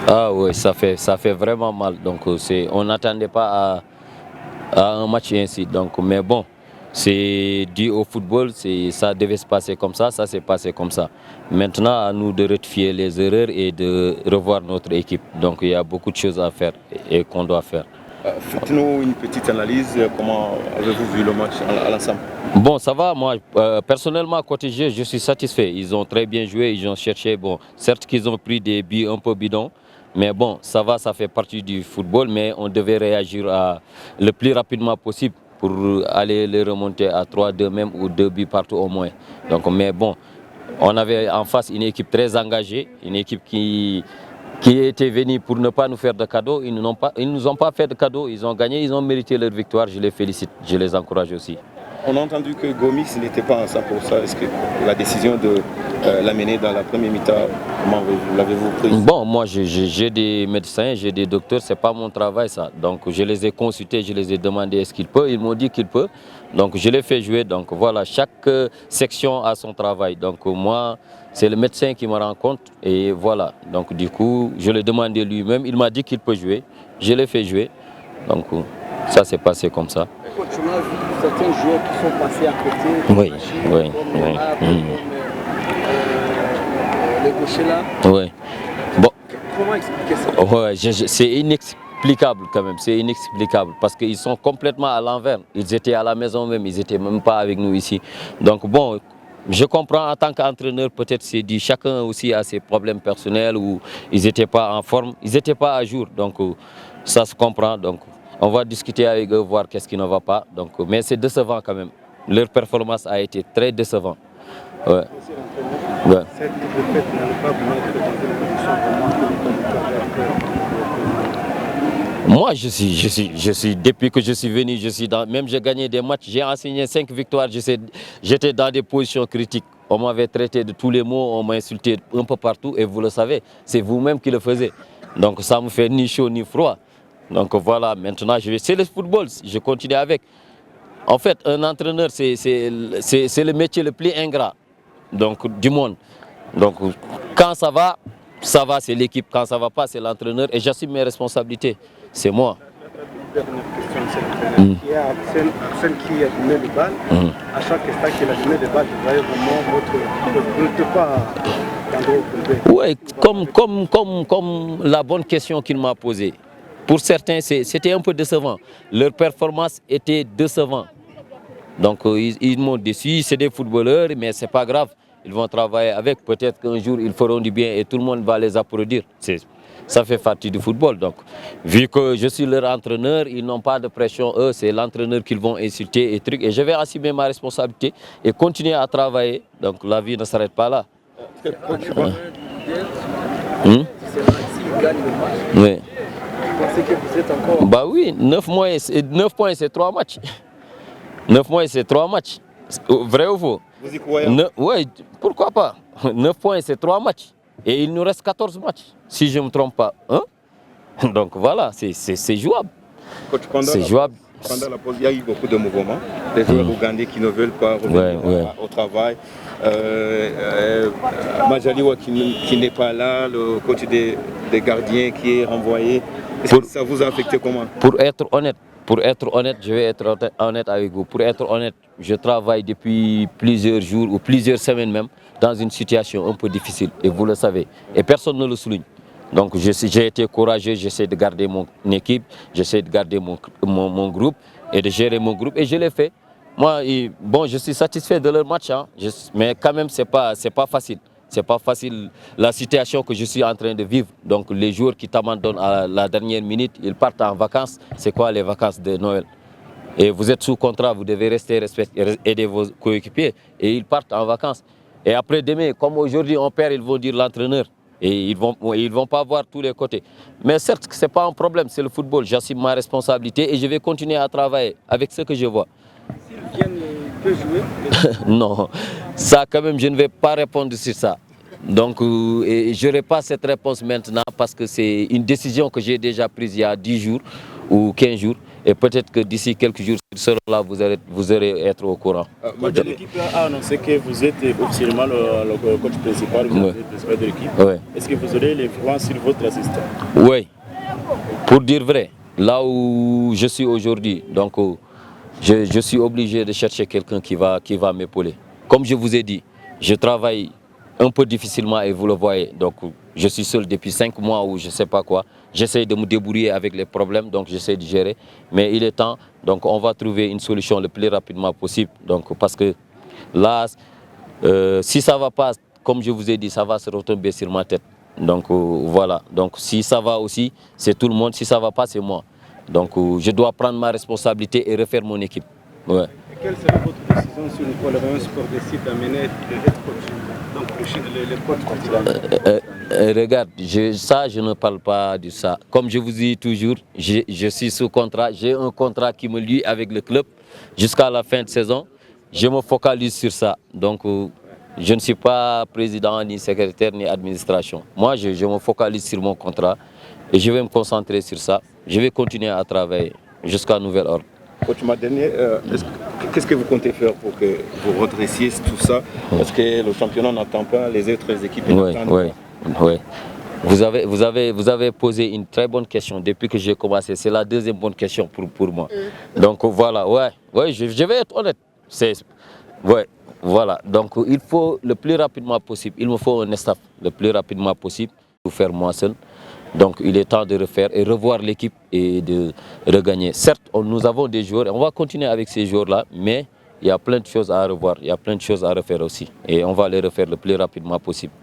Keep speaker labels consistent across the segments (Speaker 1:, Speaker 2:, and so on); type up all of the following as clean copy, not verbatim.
Speaker 1: Ah oui, ça fait vraiment mal. Donc on n'attendait pas à un match ainsi. Donc, mais bon, c'est dû au football, ça devait se passer comme ça s'est passé comme ça. Maintenant, à nous de rectifier les erreurs et de revoir notre équipe. Donc il y a beaucoup de choses à faire et qu'on doit faire.
Speaker 2: Faites-nous une petite analyse. Comment avez-vous vu le match à l'ensemble?
Speaker 1: Bon, ça va, moi, personnellement, côté jeu, je suis satisfait. Ils ont très bien joué, ils ont cherché. Bon, certes qu'ils ont pris des buts un peu bidons, mais bon, ça va, ça fait partie du football, mais on devait réagir le plus rapidement possible pour aller les remonter à 3-2 même ou 2 buts partout au moins. Donc, mais bon, on avait en face une équipe très engagée, une équipe qui était venue pour ne pas nous faire de cadeaux. Ils ne nous ont pas fait de cadeaux, ils ont gagné, ils ont mérité leur victoire. Je les félicite, je les encourage aussi.
Speaker 2: On a entendu que Gomis n'était pas en 100%. Est-ce que la décision de l'amener dans la première mi-temps, comment l'avez-vous prise?
Speaker 1: Bon, moi j'ai des médecins, j'ai des docteurs, c'est pas mon travail ça. Donc je les ai consultés, je les ai demandé est-ce qu'il peut, ils m'ont dit qu'il peut. Donc je l'ai fait jouer. Donc voilà, chaque section a son travail. Donc moi, c'est le médecin qui me rend compte et voilà. Donc du coup, je l'ai demandé lui-même, il m'a dit qu'il peut jouer. Je l'ai fait jouer. Donc ça s'est passé comme ça.
Speaker 3: Tu as vu certains joueurs qui sont passés à côté.
Speaker 1: Oui, oui, oui.
Speaker 3: Les gauchers là.
Speaker 1: Oui. Bon.
Speaker 3: Comment expliquer ça?
Speaker 1: Ouais, c'est inexplicable quand même, c'est inexplicable parce qu'ils sont complètement à l'envers. Ils étaient à la maison même, ils n'étaient même pas avec nous ici. Donc bon, je comprends en tant qu'entraîneur, peut-être c'est dit, chacun aussi a ses problèmes personnels ou ils n'étaient pas en forme, ils n'étaient pas à jour. Donc ça se comprend. Donc on va discuter avec eux, voir qu'est-ce qui ne va pas. Donc, mais c'est décevant quand même. Leur performance a été très décevante. Ouais. Ouais.
Speaker 3: Cette défaite n'a pas vraiment été dans une position vraiment.
Speaker 1: Moi, depuis que je suis venu, même j'ai gagné des matchs, j'ai enseigné 5 victoires, j'étais dans des positions critiques. On m'avait traité de tous les mots, on m'a insulté un peu partout et vous le savez, c'est vous-même qui le faisiez. Donc ça me fait ni chaud ni froid. Donc voilà, maintenant c'est le football, je continue avec. En fait, un entraîneur, c'est le métier le plus ingrat du monde. Donc quand ça va, c'est l'équipe. Quand ça ne va pas, c'est l'entraîneur. Et j'assume mes responsabilités. C'est moi.
Speaker 3: La dernière question, c'est l'entraîneur. Il y a Arsène qui a donné les balles. À chaque instant qu'il a donné les balles, vous voyez vraiment vous n'êtes pas
Speaker 1: Oui, comme la bonne question qu'il m'a posée. Pour certains, c'était un peu décevant. Leur performance était décevante. Donc ils m'ont déçu, c'est des footballeurs, mais ce n'est pas grave. Ils vont travailler avec, peut-être qu'un jour ils feront du bien et tout le monde va les applaudir. Ça fait partie du football. Donc, vu que je suis leur entraîneur, ils n'ont pas de pression, eux, c'est l'entraîneur qu'ils vont insulter et trucs. Et je vais assumer ma responsabilité et continuer à travailler. Donc la vie ne s'arrête pas là.
Speaker 3: S'il gagne le match,
Speaker 1: oui.
Speaker 3: Vous pensez que vous êtes encore...
Speaker 1: Bah oui, 9 points, c'est 3 matchs. 9 mois, c'est 3 matchs. Vrai ou faux?
Speaker 2: Vous y croyez?
Speaker 1: Oui, pourquoi pas? 9 points, c'est 3 matchs. Et il nous reste 14 matchs, si je ne me trompe pas. Hein? Donc voilà, c'est jouable. C'est jouable.
Speaker 2: Pendant la pause, il y a eu beaucoup de mouvements. Les joueurs ougandais qui ne veulent pas revenir au travail. Majaliwa qui n'est pas là, le coach des gardiens qui est renvoyé. Ça vous a affecté comment?
Speaker 1: Pour être honnête, je vais être honnête avec vous. Pour être honnête, je travaille depuis plusieurs jours ou plusieurs semaines même dans une situation un peu difficile. Et vous le savez. Et personne ne le souligne. Donc j'ai été courageux, j'essaie de garder mon équipe, j'essaie de garder mon groupe et de gérer mon groupe. Et je l'ai fait. Moi, bon, je suis satisfait de leur match, hein, mais quand même, c'est pas facile. C'est pas facile la situation que je suis en train de vivre. Donc les joueurs qui t'abandonnent à la dernière minute, ils partent en vacances. C'est quoi les vacances de Noël? Et vous êtes sous contrat, vous devez rester aider vos coéquipiers. Et ils partent en vacances. Et après demain, comme aujourd'hui on perd, ils vont dire l'entraîneur. Et ils vont pas voir tous les côtés. Mais certes, ce n'est pas un problème, c'est le football. J'assume ma responsabilité et je vais continuer à travailler avec ce que je vois.
Speaker 3: S'ils viennent, il peut jouer?
Speaker 1: Non, ça quand même, je ne vais pas répondre sur ça. Donc, je n'aurai pas cette réponse maintenant parce que c'est une décision que j'ai déjà prise il y a 10 jours ou 15 jours. Et peut-être que d'ici quelques jours, sur cela, vous allez être au courant.
Speaker 4: L'équipe a annoncé que vous êtes officiellement le coach principal, vous êtes le principal de l'équipe.
Speaker 1: Ouais.
Speaker 4: Est-ce que vous aurez l'influence sur votre assistant?
Speaker 1: Oui. Pour dire vrai, là où je suis aujourd'hui, donc je suis obligé de chercher quelqu'un qui va m'épauler. Comme je vous ai dit, je travaille un peu difficilement et vous le voyez. Donc je suis seul depuis 5 mois ou je ne sais pas quoi. J'essaie de me débrouiller avec les problèmes, donc j'essaie de gérer. Mais il est temps, donc on va trouver une solution le plus rapidement possible. Donc parce que là, si ça ne va pas, comme je vous ai dit, ça va se retomber sur ma tête. Donc voilà, donc si ça va aussi, c'est tout le monde, si ça ne va pas, c'est moi. Donc je dois prendre ma responsabilité et refaire mon équipe. Ouais.
Speaker 3: Et quelle sera votre décision sur Nicolas Léon Sport décide d'amener le head coach, donc le coach
Speaker 1: regarde, je ne parle pas de ça. Comme je vous dis toujours, je suis sous contrat, j'ai un contrat qui me lie avec le club jusqu'à la fin de saison. Je me focalise sur ça. Donc je ne suis pas président, ni secrétaire, ni administration. Moi, je me focalise sur mon contrat et je vais me concentrer sur ça. Je vais continuer à travailler jusqu'à nouvel ordre.
Speaker 2: Coach, ma dernière, qu'est-ce que vous comptez faire pour que vous redressiez tout ça? Parce que le championnat n'attend pas, les autres équipes n'attendent pas.
Speaker 1: Oui. Vous avez posé une très bonne question depuis que j'ai commencé. C'est la deuxième bonne question pour moi. Donc voilà, je vais être honnête. Voilà. Donc il faut le plus rapidement possible, il me faut un staff le plus rapidement possible pour faire moi seul. Donc il est temps de refaire et revoir l'équipe et de regagner. Certes, nous avons des joueurs et on va continuer avec ces joueurs-là, mais il y a plein de choses à revoir, il y a plein de choses à refaire aussi. Et on va les refaire le plus rapidement possible.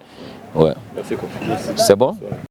Speaker 1: Ouais.
Speaker 2: Merci, coach.
Speaker 1: C'est bon?